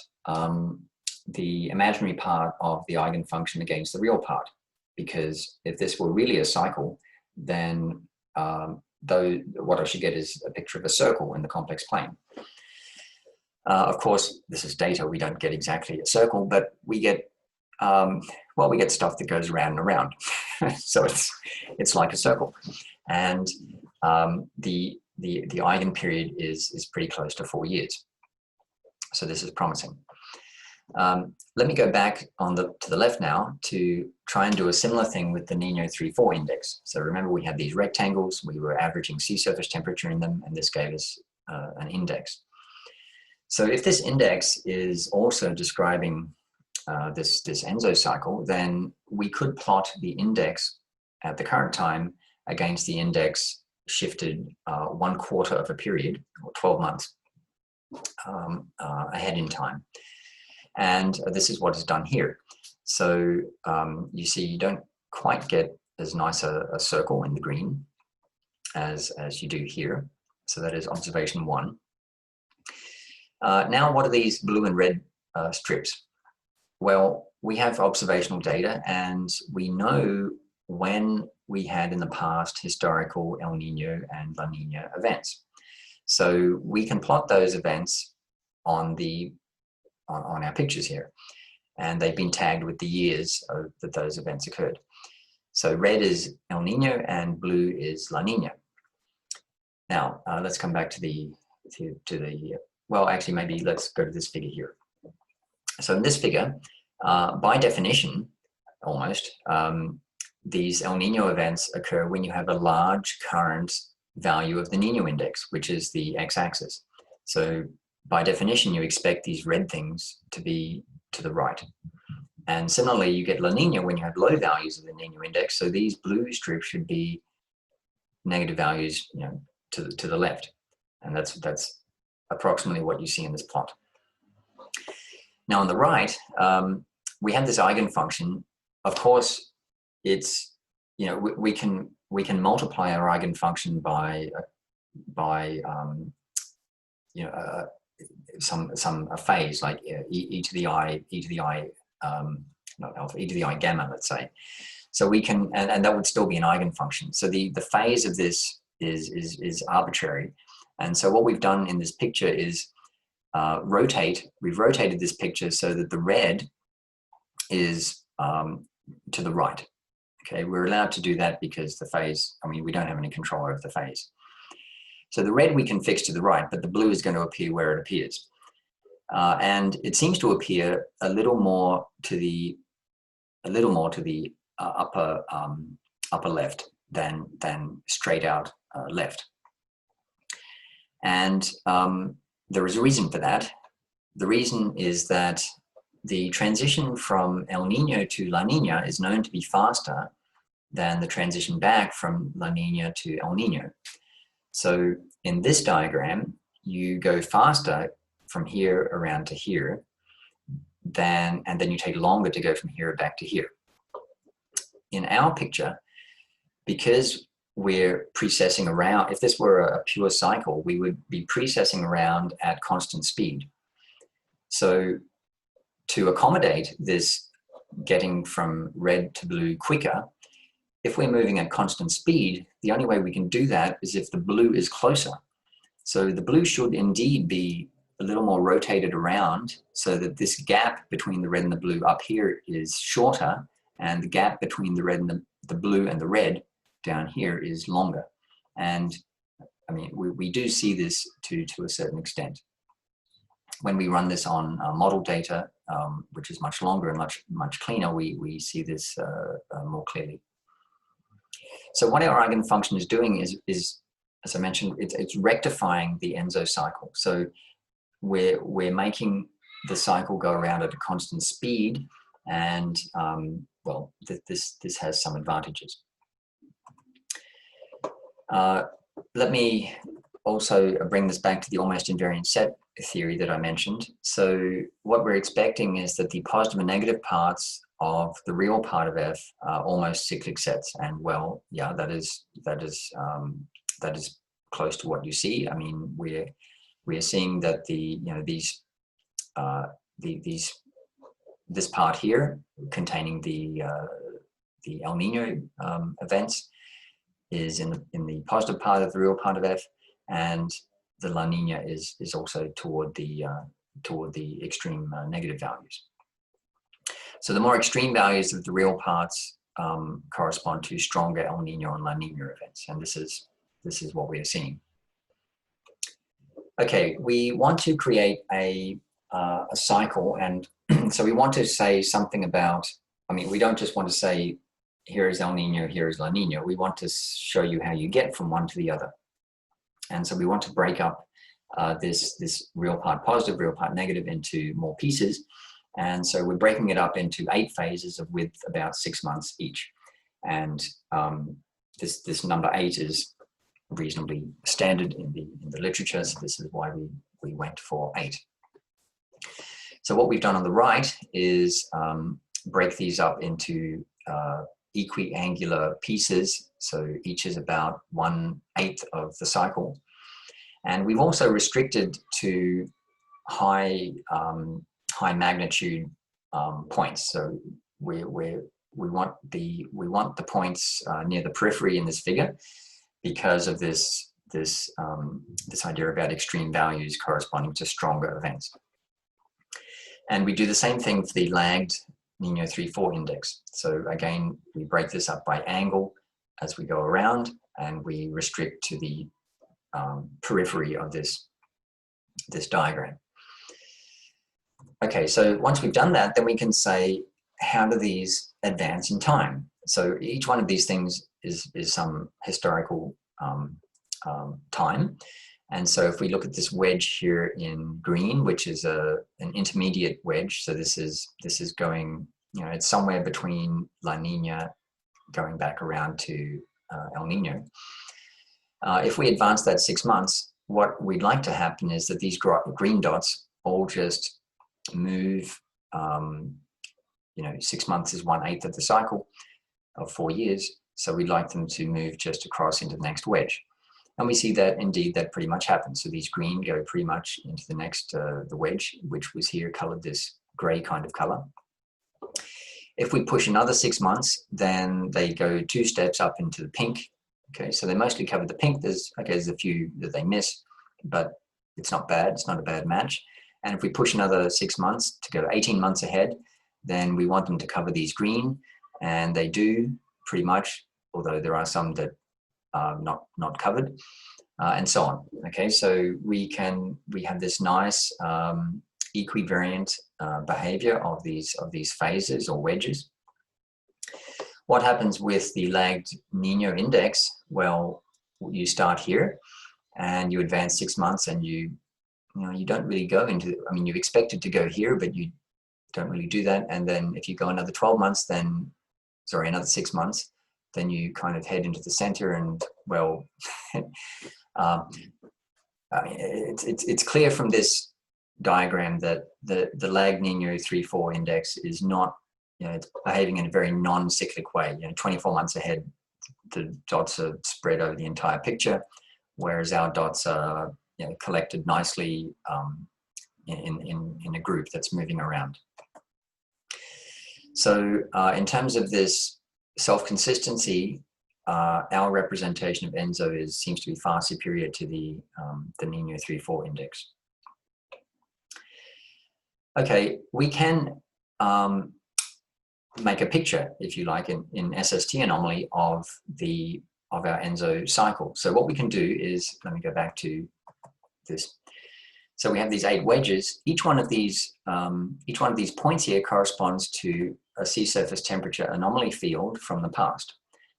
the imaginary part of the eigenfunction against the real part, because if this were really a cycle, then what I should get is a picture of a circle in the complex plane. Of course, this is data. We don't get exactly a circle, but we get well, we get stuff that goes around and around. So it's like a circle, and the eigen period is pretty close to 4 years. So this is promising. Let me go back to the left now to try and do a similar thing with the Niño 3-4 index. So remember, we had these rectangles. We were averaging sea surface temperature in them, and this gave us an index. So if this index is also describing this ENSO cycle, then we could plot the index at the current time against the index shifted 1/4 of a period, or 12 months ahead in time. And this is what is done here. So you see, you don't quite get as nice a circle in the green as you do here. So that is observation 1. Now, what are these blue and red strips? Well, we have observational data, and we know when we had in the past historical El Nino and La Nina events. So we can plot those events on our pictures here, and they've been tagged with the years that those events occurred. So red is El Nino and blue is La Nina. Now let's come back to the well, actually, maybe let's go to this figure here. So in this figure, by definition, almost, these El Nino events occur when you have a large current value of the Nino index, which is the x-axis. So by definition, you expect these red things to be to the right. And similarly, you get La Nina when you have low values of the Nino index. So these blue strips should be negative values, you know, to the left. And that's approximately what you see in this plot. Now on the right, we have this eigenfunction. Of course, it's, you know, we can multiply our eigenfunction by you know, a phase like e to the I not alpha, e to the I gamma, let's say. So we can, and that would still be an eigenfunction. So the phase of this is arbitrary. And so what we've done in this picture is we've rotated this picture so that the red is to the right. Okay, we're allowed to do that because the phase, I mean, we don't have any control over the phase. So the red we can fix to the right, but the blue is going to appear where it appears. And it seems to appear a little more to the upper left than straight out left. And there is a reason for that. The reason is that the transition from El Nino to La Nina is known to be faster than the transition back from La Nina to El Nino. So in this diagram, you go faster from here around to here, and then you take longer to go from here back to here. In our picture, because we're precessing around, if this were a pure cycle, we would be precessing around at constant speed. So to accommodate this getting from red to blue quicker, if we're moving at constant speed, the only way we can do that is if the blue is closer. So the blue should indeed be a little more rotated around so that this gap between the red and the blue up here is shorter, and the gap between the red and the blue and the red down here is longer. And I mean, we do see this to a certain extent. When we run this on model data, which is much longer and much cleaner, we see this more clearly. So what our eigenfunction is doing is, as I mentioned, it's rectifying the ENSO cycle. So we're making the cycle go around at a constant speed, and well, this has some advantages. Let me also bring this back to the almost invariant set theory that I mentioned. So what we're expecting is that the positive and negative parts of the real part of F are almost cyclic sets, and well, yeah, that is close to what you see. I mean, we're seeing that this part here containing the El Nino events is in the positive part of the real part of F, and the La Nina is also toward the extreme negative values. So the more extreme values of the real parts correspond to stronger El Nino and La Nina events, and this is what we are seeing. Okay, we want to create a cycle, and so we want to say something about. I mean, we don't just want to say here is El Nino, here is La Nina. We want to show you how you get from one to the other, and so we want to break up this real part positive, real part negative into more pieces. And so we're breaking it up into 8 phases of with about 6 months each. And this number 8 is reasonably standard in the literature, so this is why we went for 8. So what we've done on the right is break these up into equiangular pieces, so each is about 1/8 of the cycle. And we've also restricted to high magnitude points. So we want the points near the periphery in this figure because of this idea about extreme values corresponding to stronger events. And we do the same thing for the lagged Nino 3-4 index. So again, we break this up by angle as we go around, and we restrict to the periphery of this diagram. Okay, so once we've done that, then we can say, how do these advance in time? So each one of these things is some historical time. And so if we look at this wedge here in green, which is an intermediate wedge, so this is going, it's somewhere between La Nina going back around to El Nino. If we advance that 6 months, what we'd like to happen is that these green dots all just move, 6 months is 1/8 of the cycle of 4 years. So we'd like them to move just across into the next wedge. And we see that indeed that pretty much happens. So these green go pretty much into the next, the wedge, which was here colored this gray kind of color. If we push another 6 months, then they go 2 steps up into the pink. Okay, so they mostly cover the pink. There's a few that they miss, but it's not bad. It's not a bad match. And if we push another 6 months to go 18 months ahead, then we want them to cover these green, and they do pretty much, although there are some that are not covered, and so on. Okay, so we have this nice equivariant behavior of these phases or wedges. What happens with the lagged Nino index? Well, you start here and you advance 6 months, and you don't really go into, I mean, you expected to go here, but you don't really do that. And then if you go another 12 months, then, sorry, another 6 months, then you kind of head into the center, and well, I mean, it's clear from this diagram that the lagged Nino 3-4 index is not, it's behaving in a very non-cyclic way. 24 months ahead, the dots are spread over the entire picture, whereas our dots are collected nicely in a group that's moving around. So in terms of this self-consistency, our representation of ENSO seems to be far superior to the Nino 3-4 index. Okay, we can make a picture, if you like, in SST anomaly of our ENSO cycle. So what we can do is, let me go back to this. So we have these 8 wedges. Each one of these points here corresponds to a sea surface temperature anomaly field from the past.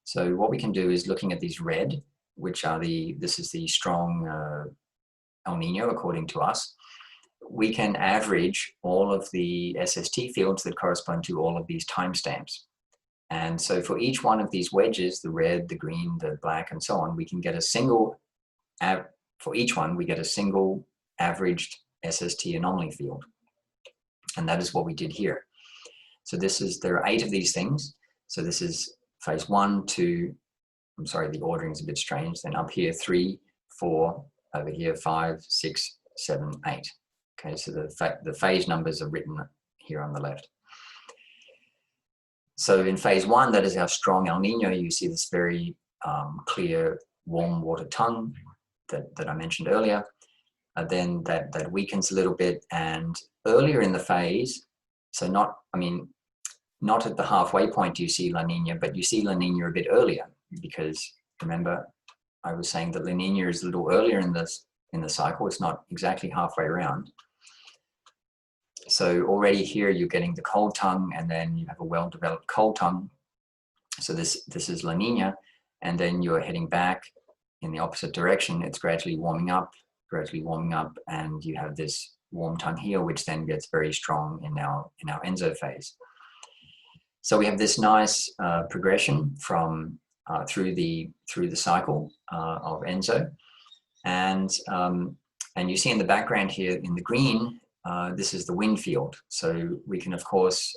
So what we can do is, looking at these red, which are this is the strong El Nino according to us, we can average all of the SST fields that correspond to all of these timestamps. And so for each one of these wedges, the red, the green, the black, and so on, we can get a single, for each one, we get a single averaged SST anomaly field. And that is what we did here. So there are 8 of these things. So this is phase 1, 2, I'm sorry, the ordering is a bit strange. Then up here, 3, 4, over here 5, 6, 7, 8. Okay, so the phase numbers are written here on the left. So in phase 1, that is our strong El Nino. You see this very clear warm water tongue that I mentioned earlier. Then that weakens a little bit, and earlier in the phase, so not at the halfway point do you see La Nina, but you see La Nina a bit earlier, because remember I was saying that La Nina is a little earlier in the cycle. It's not exactly halfway around. So already here you're getting the cold tongue, and then you have a well-developed cold tongue. So this is La Nina, and then you're heading back in the opposite direction. It's gradually warming up, and you have this warm tongue here, which then gets very strong in our ENSO phase. So we have this nice progression from through the cycle of ENSO, and you see in the background here in the green, this is the wind field. So we can, of course,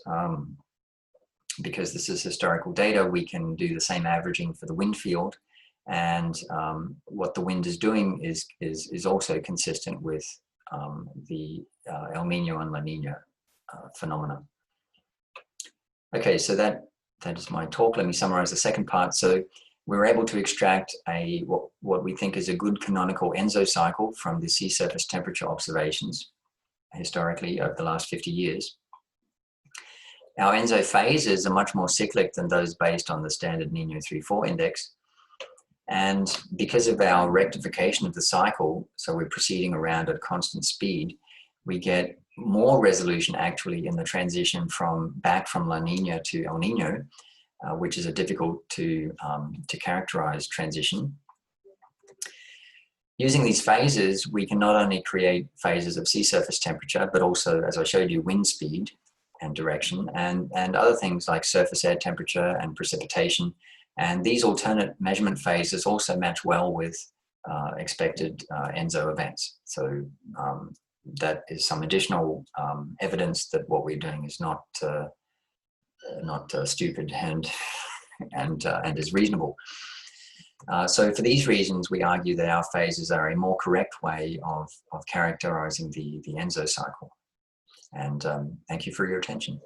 because this is historical data, we can do the same averaging for the wind field, and what the wind is doing is also consistent with the El Nino and La Nina phenomena. Okay, so that is my talk. Let me summarize the second part. So we were able to extract what we think is a good canonical ENSO cycle from the sea surface temperature observations historically over the last 50 years. Our ENSO phases are much more cyclic than those based on the standard Nino 3-4 index. And because of our rectification of the cycle, so we're proceeding around at constant speed, we get more resolution actually in the transition back from La Nina to El Nino, which is a difficult to characterize transition. Using these phases, we can not only create phases of sea surface temperature, but also, as I showed you, wind speed and direction, and other things like surface air temperature and precipitation. And these alternate measurement phases also match well with expected ENSO events. So that is some additional evidence that what we're doing is not stupid and is reasonable. So for these reasons, we argue that our phases are a more correct way of characterizing the ENSO cycle. And thank you for your attention.